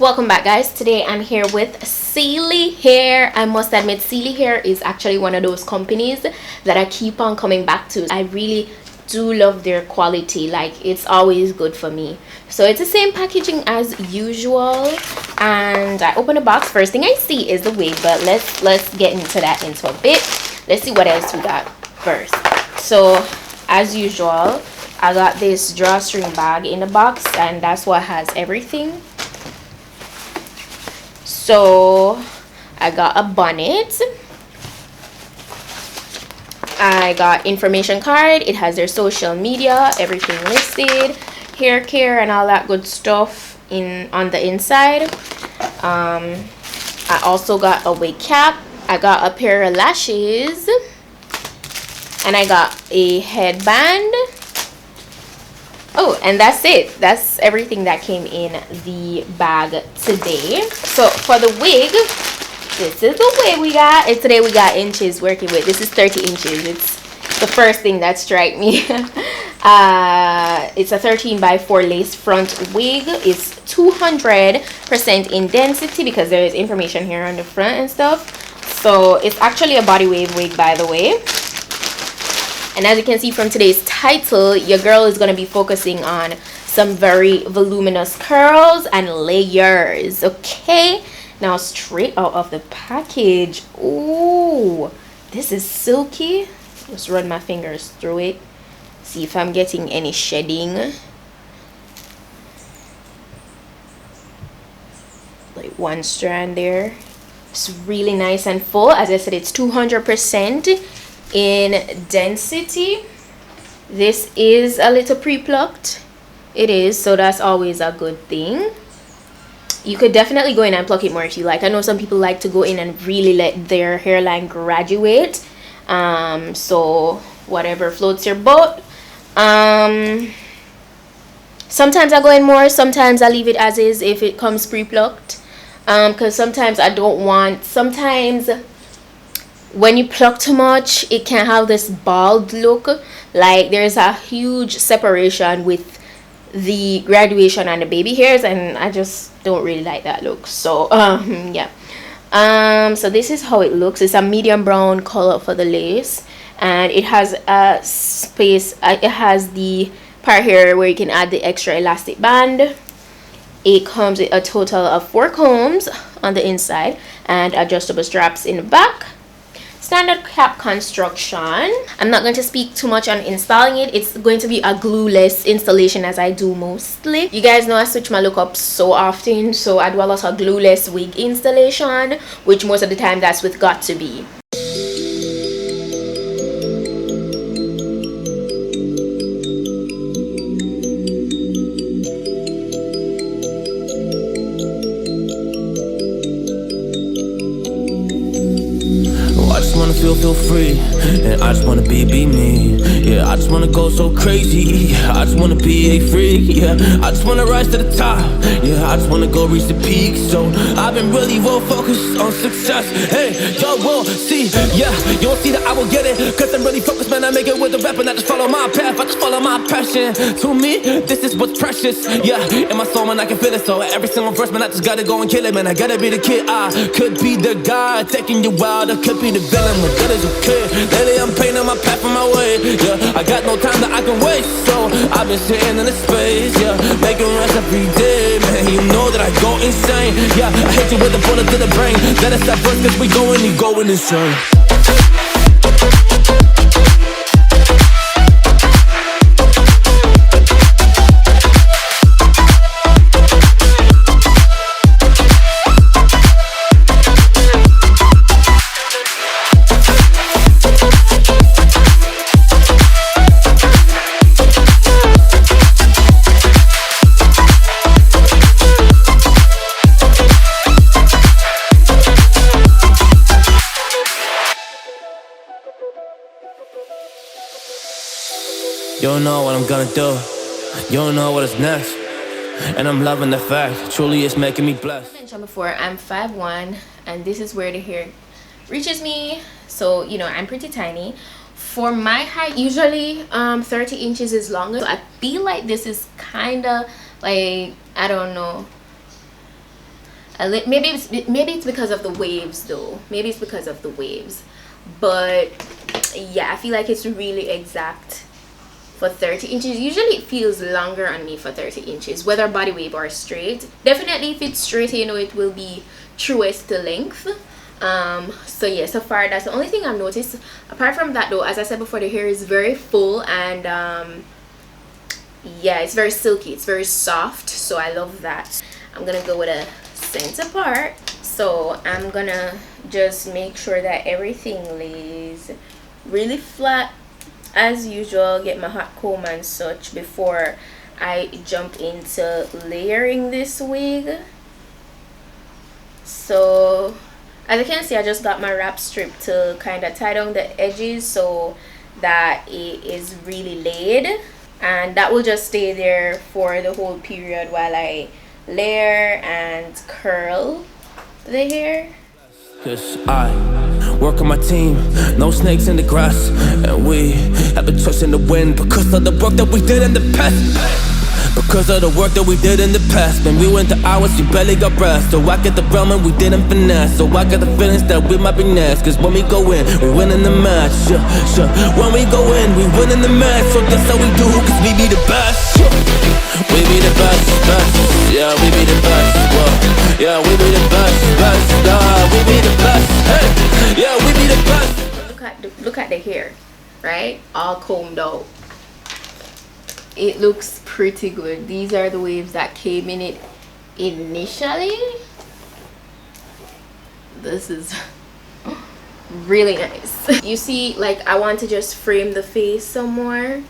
Welcome back, guys. Today I'm here with Celie Hair. I must admit, Celie Hair is actually one of those companies that I keep on coming back to. I really do love their quality. Like, it's always good for me. So it's the same packaging as usual, and I open the box. First thing I see is the wig, but let's get into that into a bit. Let's see what else we got first. So as usual, I got this drawstring bag in the box, and that's what has everything. So I got a bonnet, I got information card. It has their social media, everything listed, hair care and all that good stuff on the inside. I also got a wig cap, I got a pair of lashes, and I got a headband. Oh, and that's it. That's everything that came in the bag today. So for the wig, this is the wig we got. And today we got inches working with. This is 30 inches. It's the first thing that struck me. It's a 13x4 lace front wig. It's 200% in density because there is information here on the front and stuff. So it's actually a body wave wig, by the way. And as you can see from today's title, your girl is going to be focusing on some very voluminous curls and layers. Okay, now straight out of the package. Ooh, this is silky. Just run my fingers through it, see if I'm getting any shedding. Like one strand there. It's really nice and full. As I said, it's 200% in density. This is a little pre-plucked. It is, so that's always a good thing. You could definitely go in and pluck it more if you like. I know some people like to go in and really let their hairline graduate. So whatever floats your boat. Sometimes I go in more, sometimes I leave it as is if it comes pre-plucked, because sometimes I don't want, sometimes when you pluck too much, it can have this bald look. Like there's a huge separation with the graduation and the baby hairs, and I just don't really like that look. So yeah. So this is how it looks. It's a medium brown color for the lace, and it has a space. It has the part here where you can add the extra elastic band. It comes with a total of 4 combs on the inside and adjustable straps in the back. Standard cap construction. I'm not going to speak too much on installing it. It's going to be a glueless installation, as I do mostly. You guys know I switch my look up so often, so I do a lot of glueless wig installation, which most of the time that's with Got To Be. Feel free, and I just wanna be me. Yeah, I just wanna go so crazy. I just wanna be a freak. Yeah, I just wanna rise to the top. Yeah, I just wanna go reach the peak. So I've been really well focused on success. Hey, y'all will see. Yeah, you won't see that I will get it, cause I'm really focused, man. I make it with the rap and I just follow my path. I just follow my passion. To me, this is what's precious. Yeah, in my soul, man, I can feel it. So every single verse, man, I just gotta go and kill it, man. I gotta be the kid. I could be the guy taking you wild. I could be the villain. Good as a kid. Lately I'm painting my path on my way. Yeah, I got no time that I can waste, so I've been sitting in the space. Yeah, making rest every day, man. You know that I go insane. Yeah, I hit you with a bullet to the brain. Let us stop first, cause we going insane. You don't know what I'm gonna do. You don't know what is next. And I'm loving the fact, truly it's making me blessed. I mentioned before, I'm 5'1", and this is where the hair reaches me. So, you know, I'm pretty tiny. For my height, usually 30 inches is longer. So I feel like this is kind of like, I don't know, maybe it's because of the waves though. Maybe it's because of the waves. But yeah, I feel like it's really exact for 30 inches. Usually it feels longer on me for 30 inches, whether body wave or straight. Definitely if it's straight, you know, it will be truest to length. So yeah, so far that's the only thing I've noticed. Apart from that though, as I said before, the hair is very full and yeah, it's very silky, it's very soft, so I love that. I'm gonna go with a center part, so I'm gonna just make sure that everything lays really flat as usual. Get my hot comb and such before I jump into layering this wig. So as you can see, I just got my wrap strip to kind of tie down the edges so that it is really laid, and that will just stay there for the whole period while I layer and curl the hair. Yes, I work on my team, no snakes in the grass, and we have a trust in the wind because of the work that we did in the past. Because of the work that we did in the past, when we went to hours, you barely got rest. So I get the realm and we didn't finesse. So I got the feelings that we might be next. Cause when we go in, we win in the match. Sure. When we go in, we win in the match. So that's how we do, cause we be the best. We be the best, best. Yeah, we be the best. Whoa. Yeah, we be the best, best. We be the best. Hey, yeah, we be the best. Look at the hair, right? All combed out. It looks pretty good. These are the waves that came in it initially. This is really nice. You see, like, I want to just frame the face some more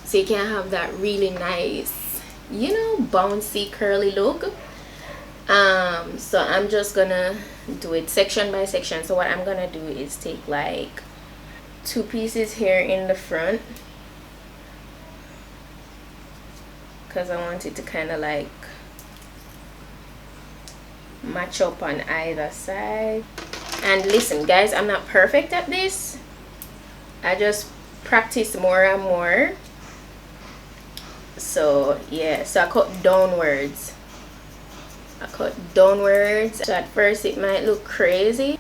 so you can have that really nice, you know, bouncy curly look. So I'm just gonna do it section by section. So what I'm gonna do is take like 2 pieces here in the front, because I want it to kind of like match up on either side. And listen guys, I'm not perfect at this. I just practice more and more. So yeah, so I cut downwards. So at first it might look crazy.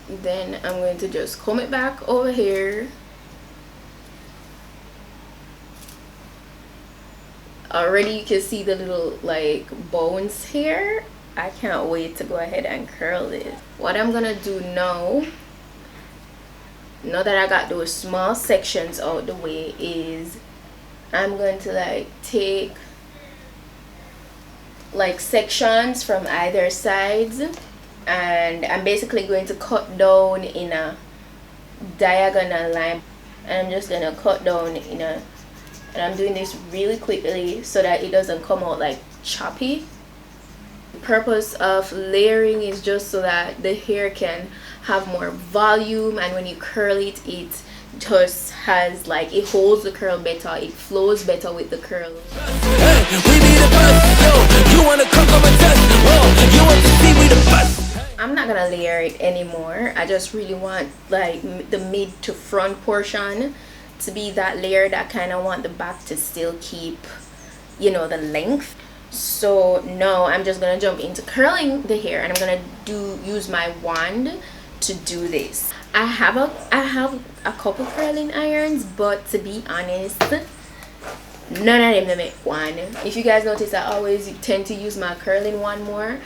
Then I'm going to just comb it back over here. Already you can see the little like bones here. I can't wait to go ahead and curl it. What I'm gonna do now that I got those small sections out the way, is I'm going to like take like sections from either sides, and I'm basically going to cut down in a diagonal line, and I'm just gonna cut down in a, and I'm doing this really quickly so that it doesn't come out like choppy. The purpose of layering is just so that the hair can have more volume, and when you curl it, it just has like, it holds the curl better, it flows better with the curl. Hey, we be the best. Yo, you wanna come on my test? Whoa, you want to see we the best? I'm not gonna layer it anymore. I just really want like the mid to front portion to be that layer. That kind of want the back to still keep, you know, the length. So now I'm just gonna jump into curling the hair, and I'm gonna use my wand to do this. I have a couple curling irons, but to be honest, none of them make one. If you guys notice, I always tend to use my curling one more,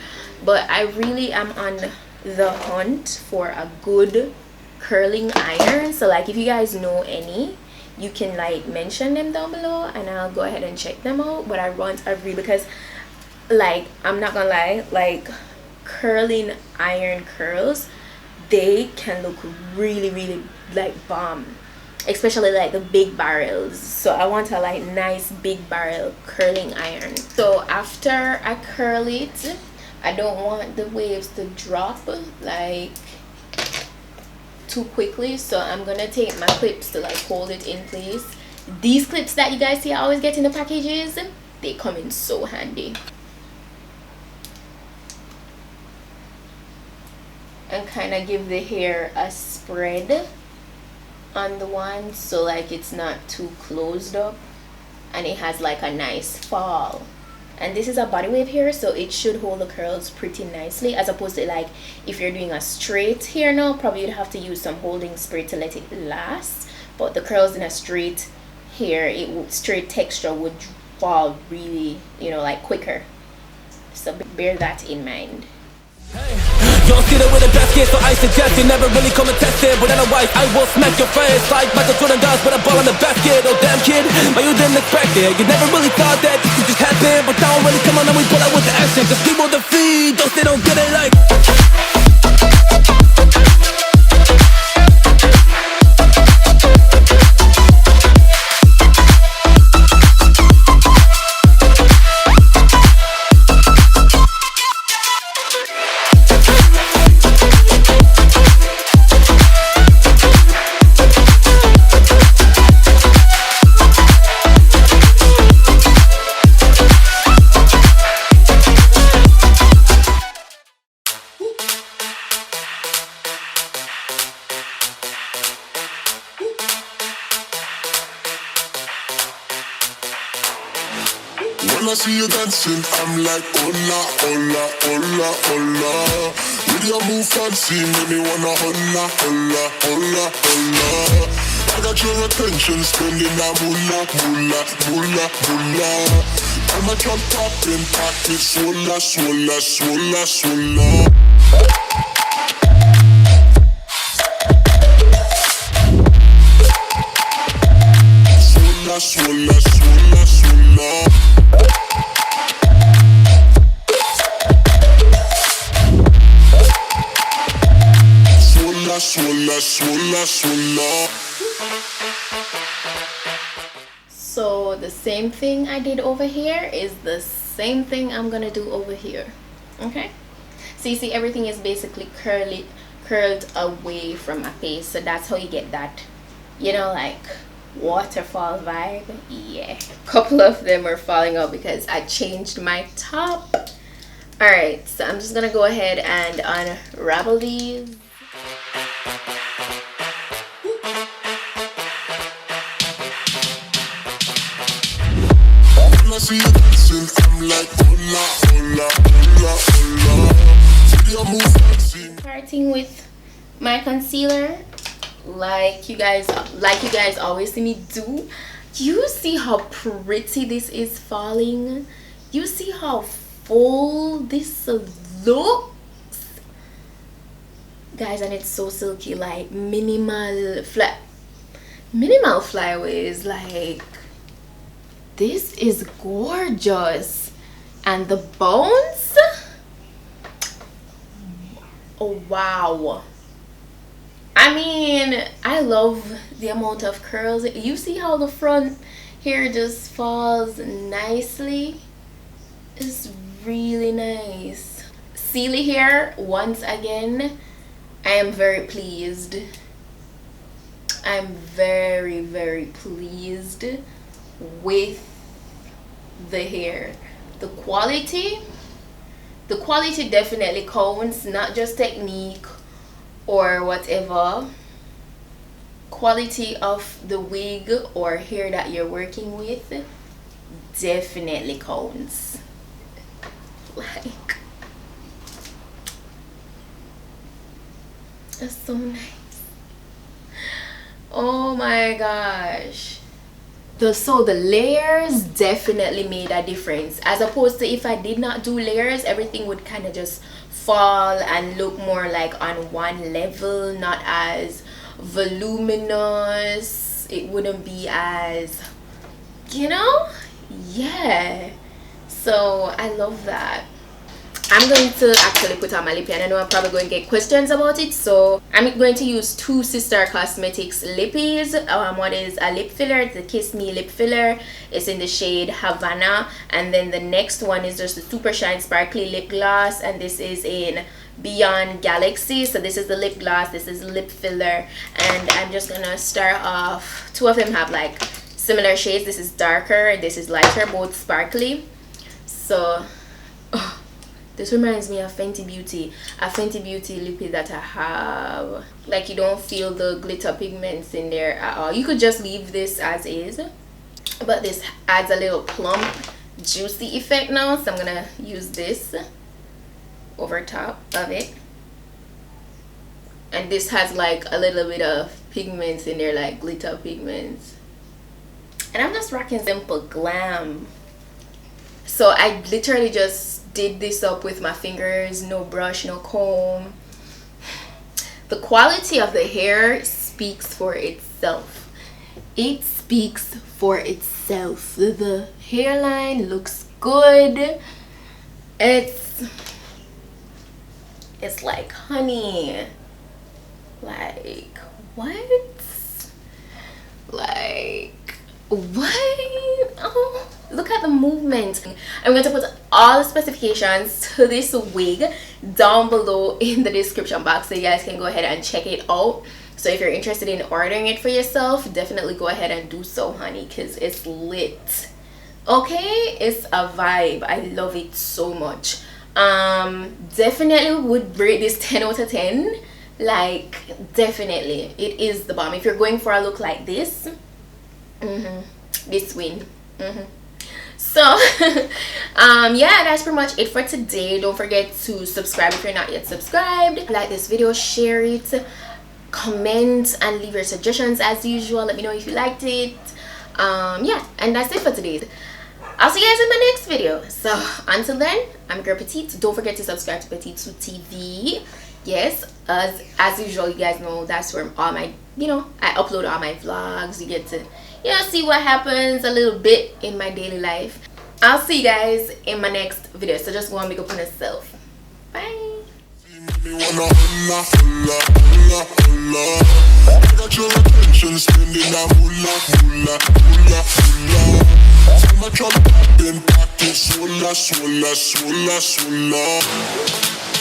but I really am on the hunt for a good curling iron. So like, if you guys know any, you can like mention them down below and I'll go ahead and check them out. But I want a real, because like, I'm not gonna lie, like curling iron curls, they can look really like bomb, especially like the big barrels. So I want a like nice big barrel curling iron. So after I curl it, I don't want the waves to drop like too quickly, so I'm gonna take my clips to like hold it in place. These clips that you guys see I always get in the packages, they come in so handy. And kind of give the hair a spread on the wand, so like it's not too closed up and it has like a nice fall. And this is a body wave hair, so it should hold the curls pretty nicely, as opposed to like if you're doing a straight hair now, probably you'd have to use some holding spray to let it last. But the curls in a straight hair, straight texture would fall really, you know, like quicker. So bear that in mind. You don't see that with a basket, so I suggest you never really come and test it. But otherwise, I will smack your face like Michael Jordan does with a ball in the basket. Oh damn kid, but you didn't expect it. You never really thought that this could just happen. But now really come on and we pull out with the action. Cause people defeat those they don't get it like. When I see you dancing, I'm like, hola, hola, hola, hola. With your move fancy, make me wanna hola, hola, hola, hola. I got your attention, spending that moolah, moolah, moolah, moolah. I'm a drop popping, pocket, swola, swola, swola, swola. Swola, swola, swola, swola. Swola, swola, swola. So the same thing I did over here is the same thing I'm gonna do over here. Okay, so you see everything is basically curled away from my face, so that's how you get that, you know, like waterfall vibe. Yeah, a couple of them are falling out because I changed my top. All right, so I'm just gonna go ahead and unravel these. When I see you dancing, I'm like, hola, hola, hola, hola. See your move dancing. Starting with my concealer, like you guys always see me do. You see how pretty this is falling? You see how full this looks, guys, and it's so silky, like minimal flyaways. Like, this is gorgeous. And the bones, oh wow. I mean, I love the amount of curls. You see how the front hair just falls nicely? It's really nice. Celie Hair, once again, I am very pleased. I'm very, very pleased with the hair. The quality definitely counts, not just technique or whatever. Quality of the wig or hair that you're working with definitely counts. Like, that's so nice. Oh my gosh. So the layers definitely made a difference, as opposed to if I did not do layers, everything would kind of just fall and look more like on one level, not as voluminous. It wouldn't be as, you know, yeah. So I love that. I'm going to actually put on my lippy, and I know I'm probably going to get questions about it, so I'm going to use two Sister Cosmetics lippies. One is a lip filler, it's the Kiss Me lip filler. It's in the shade Havana, and then the next one is just the Super Shine Sparkly lip gloss, and this is in Beyond Galaxy. So this is the lip gloss, this is lip filler, and I'm just gonna start off. Two of them have like similar shades. This is darker and this is lighter, both sparkly. So this reminds me of Fenty Beauty, a Fenty Beauty lippy that I have. Like, you don't feel the glitter pigments in there at all. You could just leave this as is. but this adds a little plump juicy effect now, so I'm gonna use this over top of it. And this has like a little bit of pigments in there, like glitter pigments. And I'm just rocking Simple Glam. So I literally just did this up with my fingers, no brush, no comb. The quality of the hair speaks for itself. It speaks for itself. The hairline looks good. It's like honey. Like what? Like what? Oh, look at the movement. I'm going to put all the specifications to this wig down below in the description box, so you guys can go ahead and check it out. So if you're interested in ordering it for yourself, definitely go ahead and do so, honey, because it's lit. Okay, it's a vibe. I love it so much. Definitely would rate this 10 out of 10. Like, definitely it is the bomb. If you're going for a look like this, this win. So yeah, that's pretty much it for today. Don't forget to subscribe if you're not yet subscribed. Like this video, share it, comment, and leave your suggestions as usual. Let me know if you liked it. Yeah, and that's it for today. I'll see you guys in my next video. So until then, I'm your girl Petite. Don't forget to subscribe to PETITE-SUE TV. Yes, as usual, you guys know that's where all my, I upload all my vlogs. You get to, see what happens a little bit in my daily life. I'll see you guys in my next video. So just go and make up on yourself. Bye. Swalla, swalla, swalla, swalla.